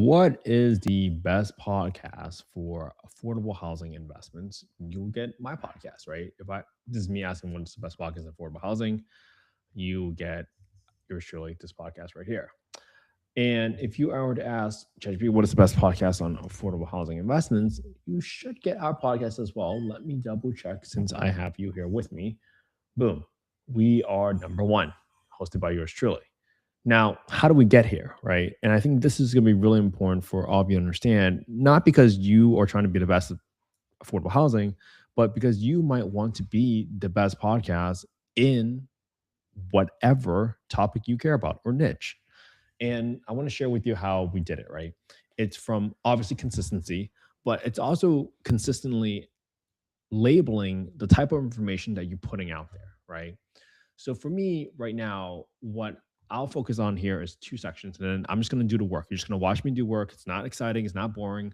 What is the best podcast for affordable housing investments? You'll get my podcast, right? If I This is me asking what's the best podcast in affordable housing, you get yours truly this podcast right here. And if you were to ask ChatGPT what is the best podcast on affordable housing investments, you should get our podcast as well. Let me double check since I have you here with me. Boom. We are number one, hosted by yours truly. Now, how do we get here, right? And I think this is going to be really important for all of you to understand, not because you are trying to be the best at affordable housing, but because you might want to be the best podcast in whatever topic you care about or niche. And I want to share with you how we did it, right? It's from obviously consistency, but it's also consistently labeling the type of information that you're putting out there, right? So for me right now, what I'll focus on here is two sections, and then I'm just going to do the work. You're just going to watch me do work. It's not exciting, it's not boring,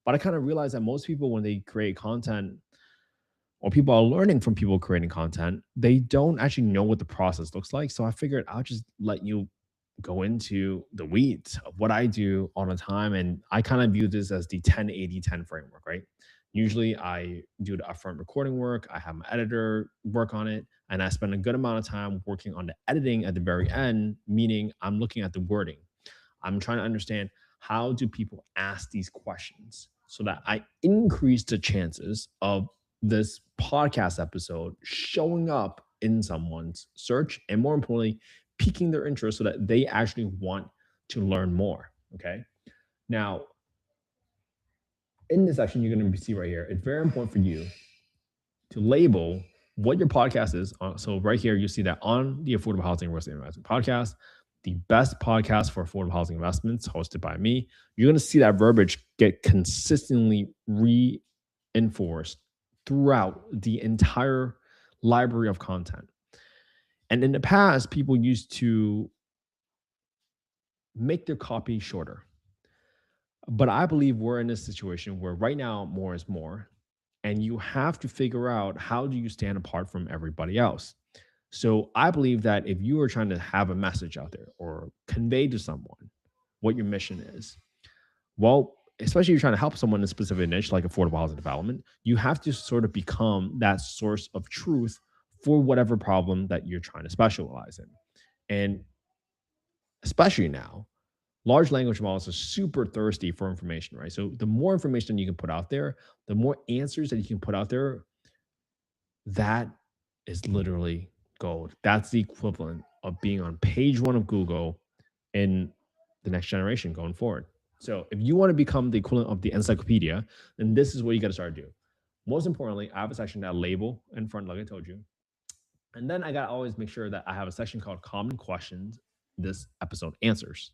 but I kind of realize that most people, when they create content, or people are learning from people creating content, they don't actually know what the process looks like. So I figured I'll just let you go into the weeds of what I do all the time. And I kind of view this as the 10-80-10 framework, right? Usually I do the upfront recording work, I have my editor work on it, and I spend a good amount of time working on the editing at the very end, meaning I'm looking at the wording. I'm trying to understand how do people ask these questions so that I increase the chances of this podcast episode showing up in someone's search and more importantly, piquing their interest so that they actually want to learn more. Okay. Now, in this section, you're going to see right here, it's very important for you to label what your podcast is. So right here, you see that on the Affordable Housing Real Estate Investment Podcast, the best podcast for affordable housing investments, hosted by me. You're going to see that verbiage get consistently reinforced throughout the entire library of content. And in the past, people used to make their copy shorter. But I believe we're in a situation where right now more is more, and you have to figure out how do you stand apart from everybody else. So I believe that if you are trying to have a message out there or convey to someone what your mission is, well, especially if you're trying to help someone in a specific niche like affordable housing development, you have to sort of become that source of truth for whatever problem that you're trying to specialize in. And especially now, large language models are super thirsty for information, right? So the more information you can put out there, the more answers that you can put out there, that is literally gold. That's the equivalent of being on page one of Google in the next generation going forward. So if you want to become the equivalent of the encyclopedia, then this is what you got to start to do. Most importantly, I have a section that label in front, like I told you. And then I got to always make sure that I have a section called common questions this episode answers,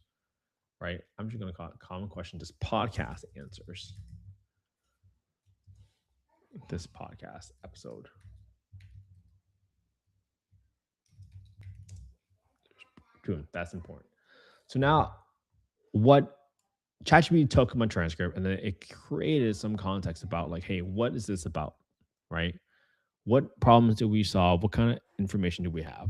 right? I'm just going to call it common question, this podcast answers this podcast episode. Good. That's important. So now what ChatGPT took my transcript and then it created some context about like, hey, what is this about? Right? What problems do we solve? What kind of information do we have?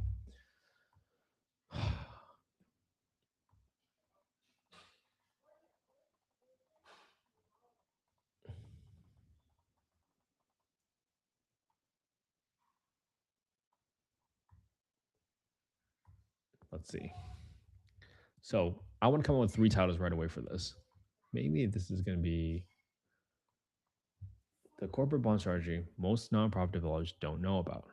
Let's see. So I want to come up with three titles right away for this. Maybe this is going to be the corporate bond strategy most nonprofit developers don't know about.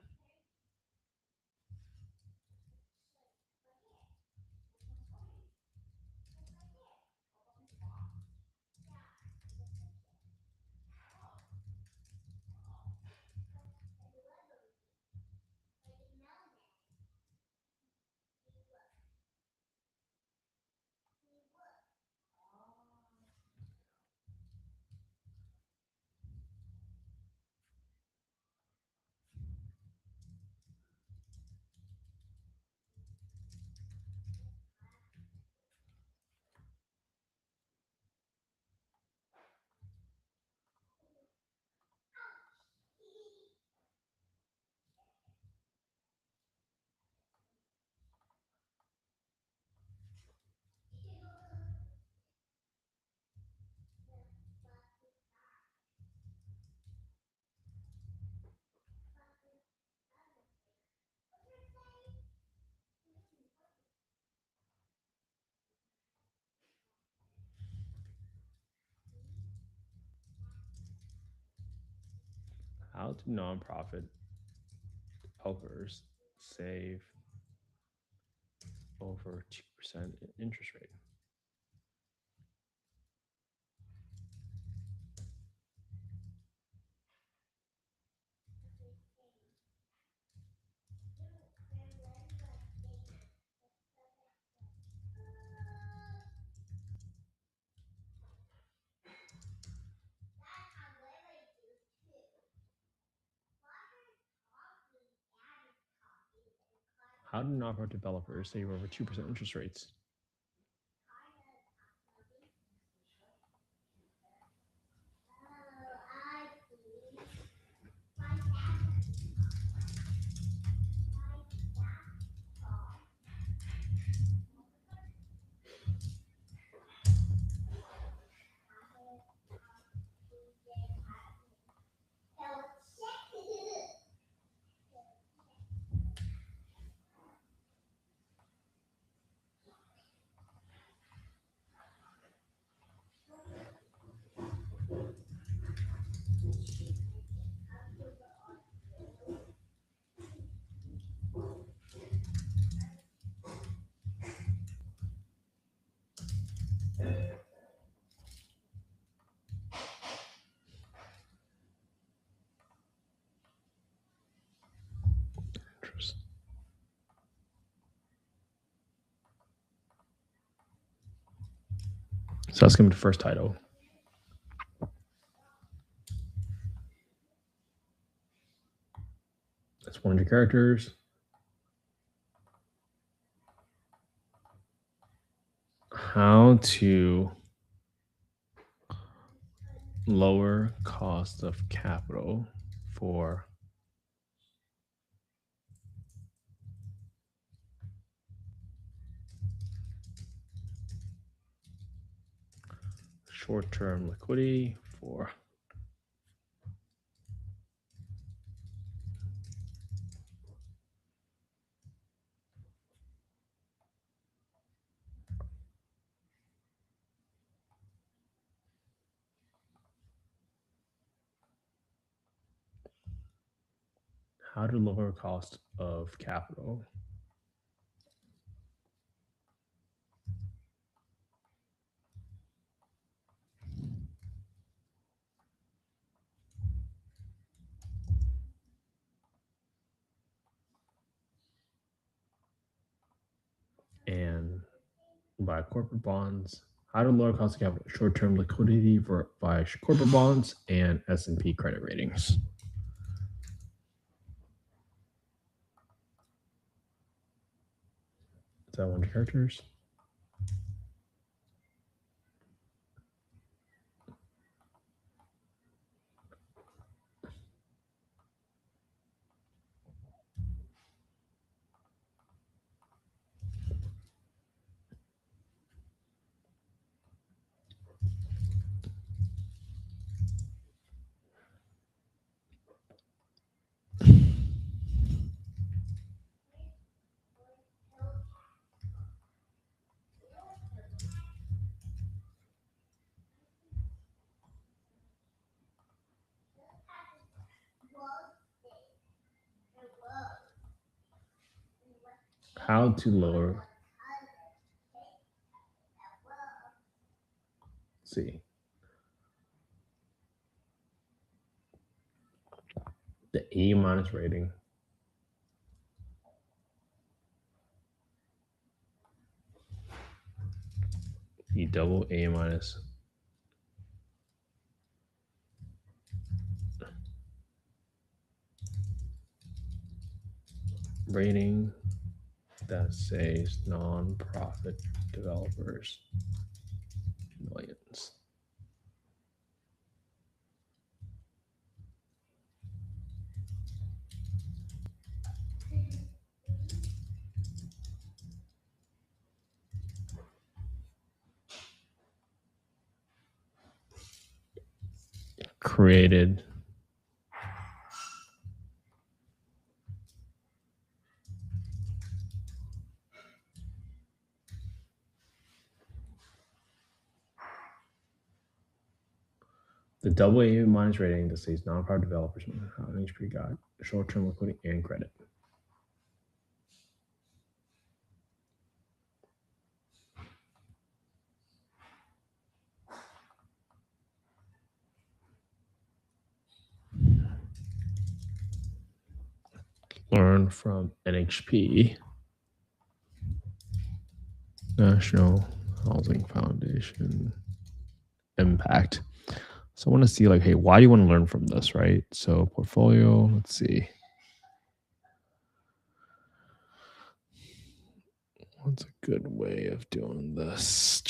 How do nonprofit developers save over 2% interest rate? How do nonprofit developers save over 2% interest rates? Interest. So that's going to be the first title. That's 100 characters. How to lower cost of capital for short-term liquidity for how to lower cost of capital and buy corporate bonds. How to lower cost of capital, short-term liquidity for by corporate bonds and S&P credit ratings. Is that 100 characters? How to lower, see, the A minus rating, the double A minus rating that saves nonprofit developers millions. Created The AA minus rating that says nonprofit developers how HP got short-term liquidity and credit. Learn from NHP, National Housing Foundation impact. So I want to see like, hey, why do you want to learn from this, right? So portfolio, let's see. What's a good way of doing this?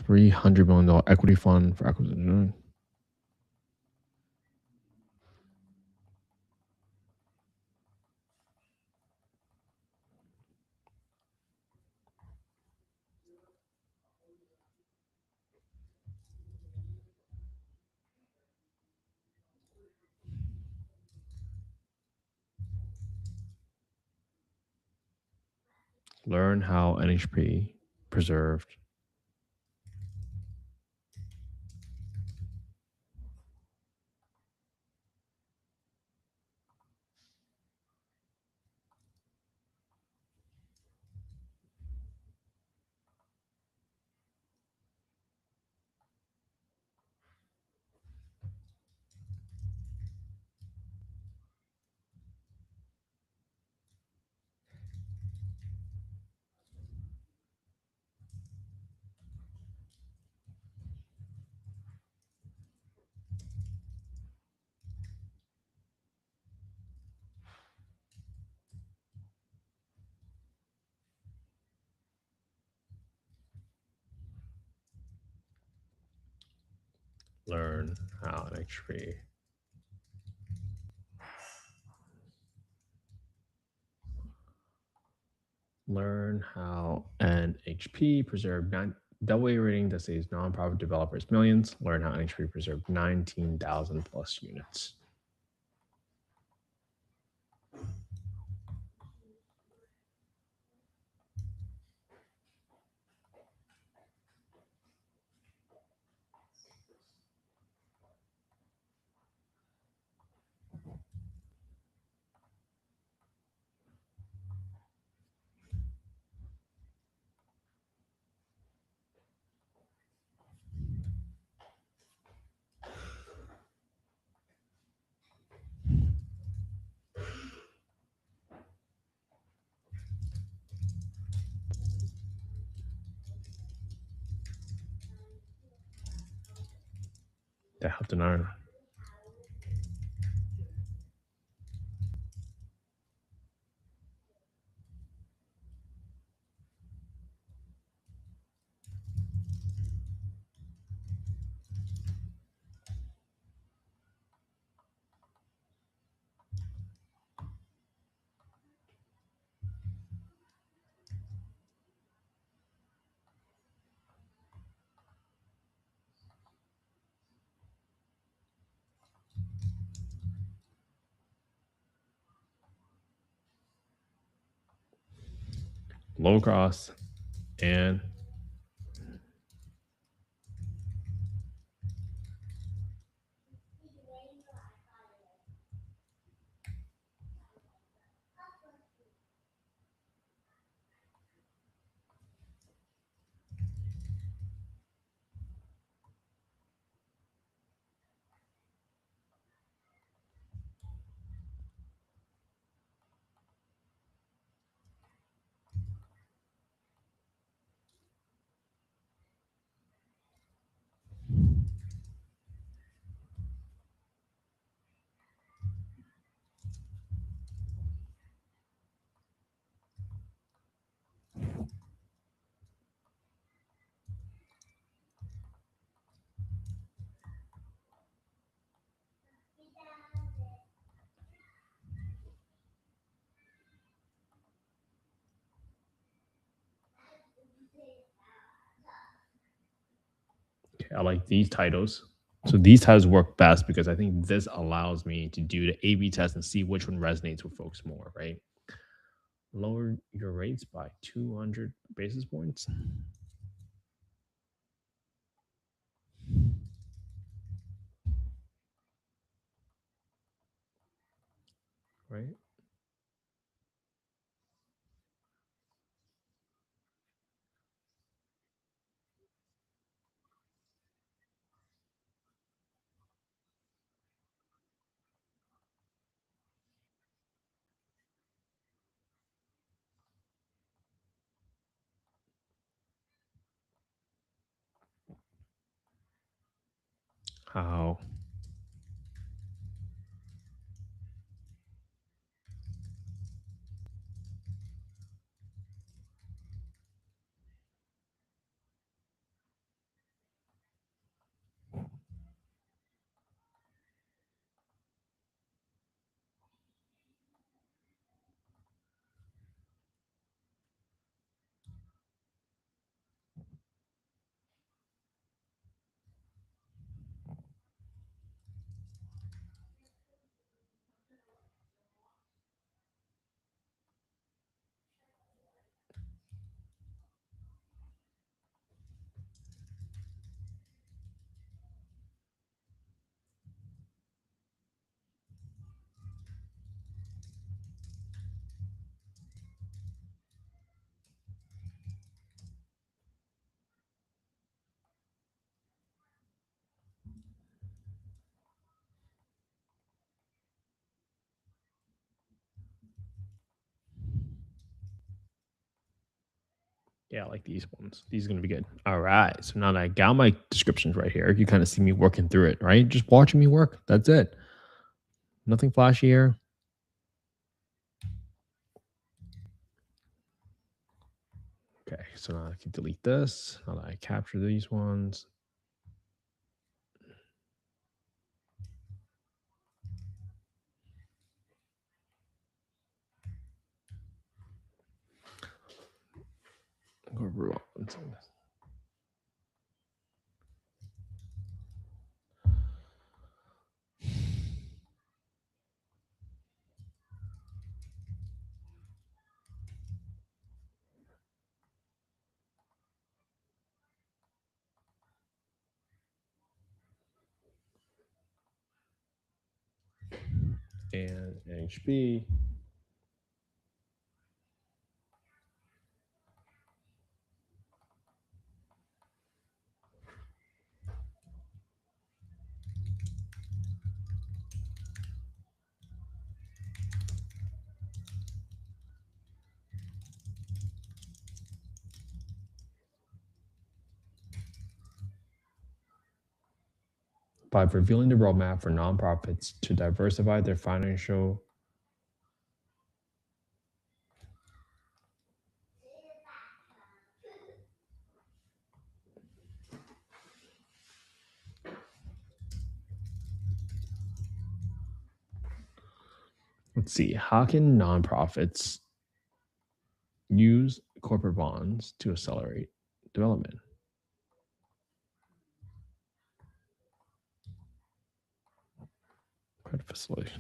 300 million equity fund for acquisition. Learn how NHP preserved. Learn how NHP. Learn how NHP preserved AA rating that says nonprofit developers millions. Learn how NHP preserved 19,000 plus units. They have to learn. Low cost and I like these titles. So these titles work best because I think this allows me to do the A/B test and see which one resonates with folks more, right? Lower your rates by 200 basis points, right? How? Yeah, I like these ones. These are gonna be good. All right. So now that I got my descriptions right here, you kind of see me working through it, right? Just watching me work. That's it. Nothing flashy here. Okay. So now I can delete this. Now that I capture these ones, I'm gonna rule out. And HB by revealing the roadmap for nonprofits to diversify their financial. Let's see. How can nonprofits use corporate bonds to accelerate development? Credit facility.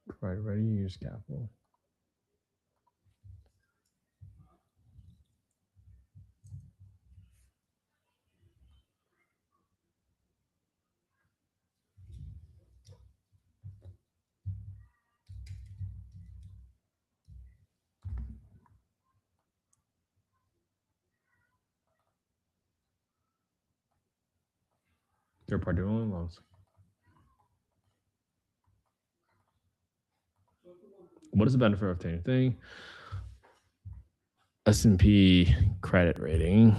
Provide ready use capital. Third party loans. What is the benefit of obtaining thing? S&P credit rating.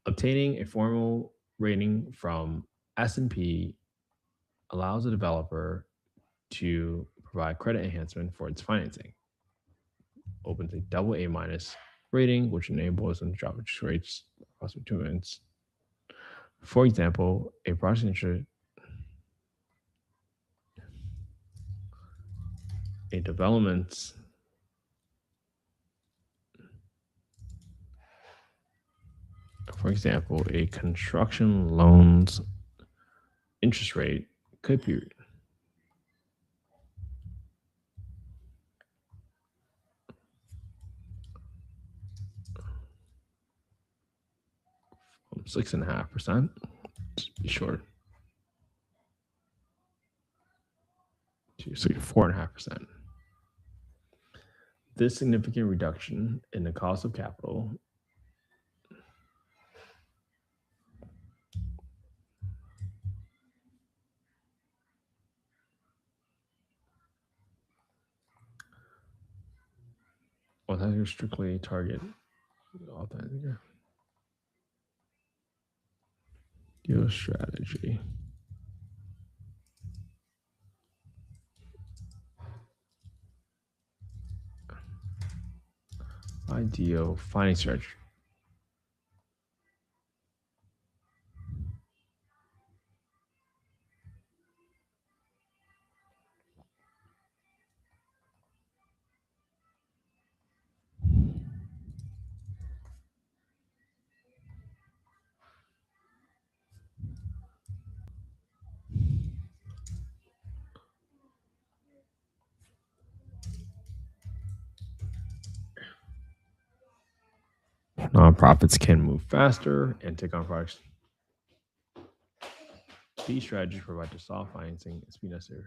Obtaining a formal rating from S&P allows a developer to provide credit enhancement for its financing. Opens a double A minus rating, which enables them to drop interest rates across returns. For example, a project interest a development For example, a construction loan's interest rate could be from 6.5%, just be short, to 4.5%. This significant reduction in the cost of capital will strictly target authentic deal strategy. Ideal finding strategy. Nonprofits can move faster and take on projects. These strategies provide the soft financing and speed necessary.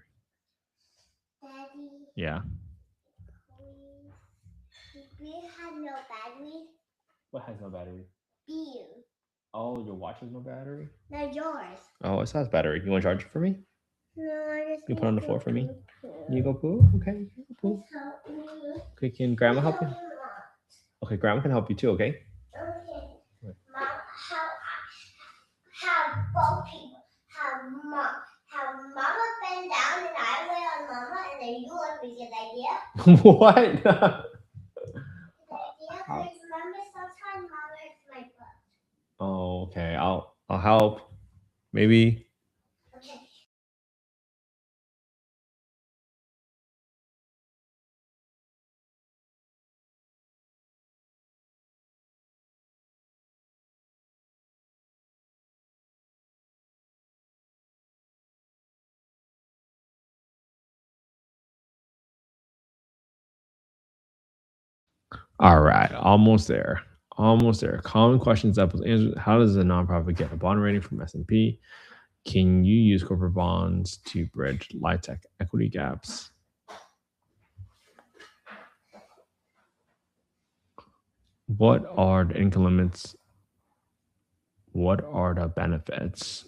Daddy, Yeah. we have no battery. What has no battery? Beer. Oh, your watch has no battery? No, yours. Oh, it has battery. You want to charge it for me? No, I just You put it need on the to floor for me? poo. You go poo? Okay. You go poo. Please help me. Okay, can grandma help you? Help me, Okay, grandma can help you too, okay? Okay. Right. Mom, how both people, how Mama bent down and I went on Mama and then you went with good idea. What? Good idea, because remember sometimes Mama hurts my butt. Oh, okay. I'll help. Maybe. Okay. All right, almost there. Almost there. Common questions that was answered. How does a nonprofit get a bond rating from S&P? Can you use corporate bonds to bridge tech equity gaps? What are the income limits? What are the benefits?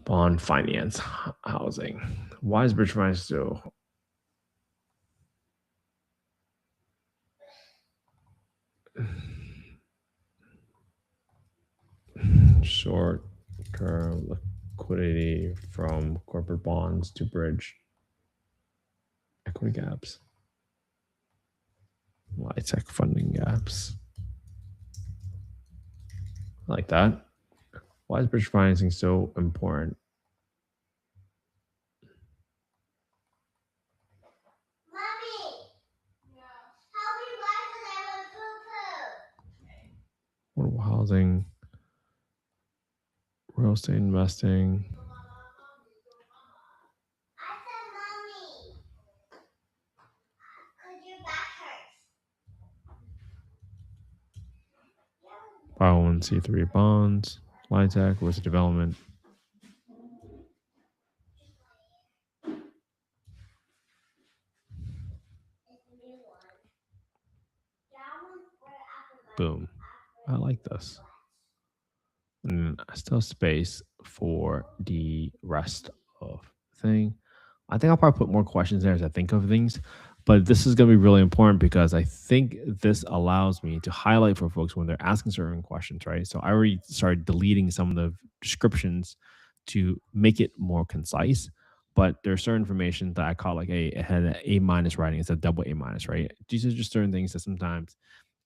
Bond finance, housing. Why is bridge finance so short term liquidity from corporate bonds to bridge equity gaps? Tech funding gaps. I like that. Why is bridge financing so important? Mommy, help me wash because I want poo poo. Affordable housing, real estate investing. I said, Mommy, because your back hurts. 501c3 bonds, tech, real estate development. Boom. I like this. And I still have space for the rest of the thing. I think I'll probably put more questions there as I think of things. But this is going to be really important because I think this allows me to highlight for folks when they're asking certain questions, right? So I already started deleting some of the descriptions to make it more concise. But there's certain information that I call like it had an A minus writing. It's a double A minus, right? These are just certain things that sometimes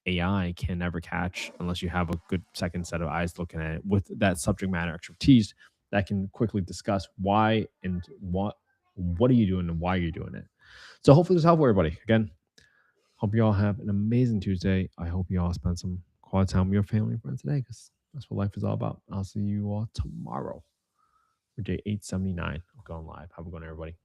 AI can never catch unless you have a good second set of eyes looking at it with that subject matter expertise that can quickly discuss why and what are you doing and why you're doing it. So hopefully this helped everybody. Again, Hope you all have an amazing Tuesday. I hope you all spend some quality time with your family and friends today because that's what life is all about. I'll see you all tomorrow for day 879 of Going Live. Have a good one, everybody.